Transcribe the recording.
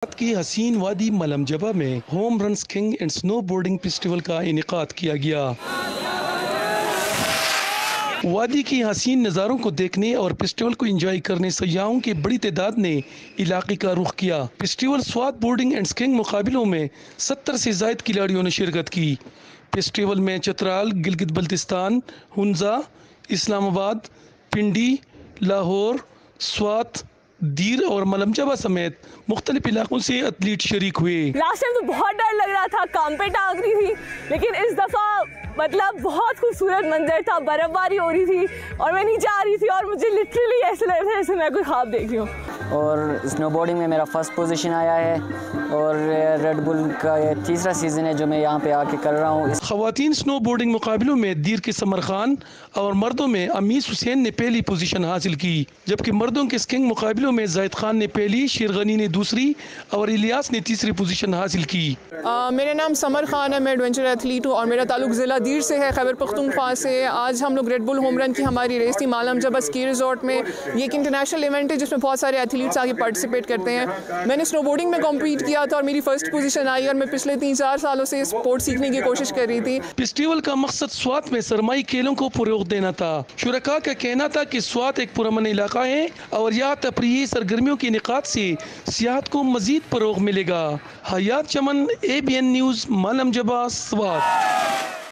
سوات کی حسین وادی ملم جبہ میں ہوم رن سکینگ اینڈ سنو بورڈنگ فیسٹیول کا انعقاد کیا گیا۔ وادی کی حسین نظاروں کو دیکھنے اور فیسٹیول کو انجوائے کرنے سیاحوں کی بڑی تعداد نے علاقے کا رخ کیا۔ Festival Swat boarding and skiing مقابلوں میں 70 سے زائد کھلاڑیوں نے شرکت کی۔ فیسٹیول میں چترال، گلگت بلتستان، ہنزا، اسلام آباد، پنڈی، لاہور، سوات، دیر اور ملم جبہ سمیت مختلف علاقوں سے ایتھلیٹ شریک ہوئے۔ لاسٹ ٹائم تو بہت ڈر لگ رہا تھا، کام پہ ٹانگ رہی تھی، لیکن اس دفعہ بہت خوبصورت منظر تھا، برف باری ہو رہی تھی اور میں نیچے آ رہی تھی اور مجھے لٹرلی ایسے لگ رہا تھا جیسے میں کوئی خواب دیکھ رہی ہوں۔ اور اسنو بورڈنگ میں میرا فرسٹ پوزیشن آیا ہے اور ریڈ بل کا یہ تیسرا سیزن ہے جو میں یہاں پہ آ کے کر رہا ہوں۔ خواتین سنو بورڈنگ مقابلوں میں دیر کے سمر خان اور مردوں میں امیس حسین نے پہلی پوزیشن حاصل کی، جبکہ مردوں کے سکینگ مقابلوں میں زاہد خان نے پہلی، شیرغنی نے دوسری اور الیاس نے تیسری پوزیشن حاصل کی۔ میرا نام سمر خان ہے، میں ایڈونچر ایتھلیٹ ہوں اور میرا تعلق ضلع دیر سے ہے، خیبر پختونخوا سے۔ آج ہم لوگ ریڈ بل ہوم رن کی ہماری ریس تھی مالم جبہ اسکی ریزورٹ میں۔ یہ ایک انٹرنیشنل ایونٹ ہے جس میں بہت سارے ایتھلیٹس آگے پارٹیسپیٹ کرتے ہیں۔ میں نے سنو بورڈنگ میں کمپیٹ کیا تھا اور میری فرسٹ پوزیشن آئی اور میں پچھلے 3-4 سالوں سے اسپورٹ سیکھنے کی کوشش کر رہی تھی۔ فیسٹیول کا مقصد سوات میں سرمائی کھیلوں کو فروغ دینا تھا۔ شرکاء کا کہنا تھا کہ سوات ایک پرامن علاقہ ہے اور یہاں تفریحی سرگرمیوں کے انعقاد سے سیاحت کو مزید فروغ ملے گا۔ حیات چمن، ABN نیوز، ملم جبہ، سوات۔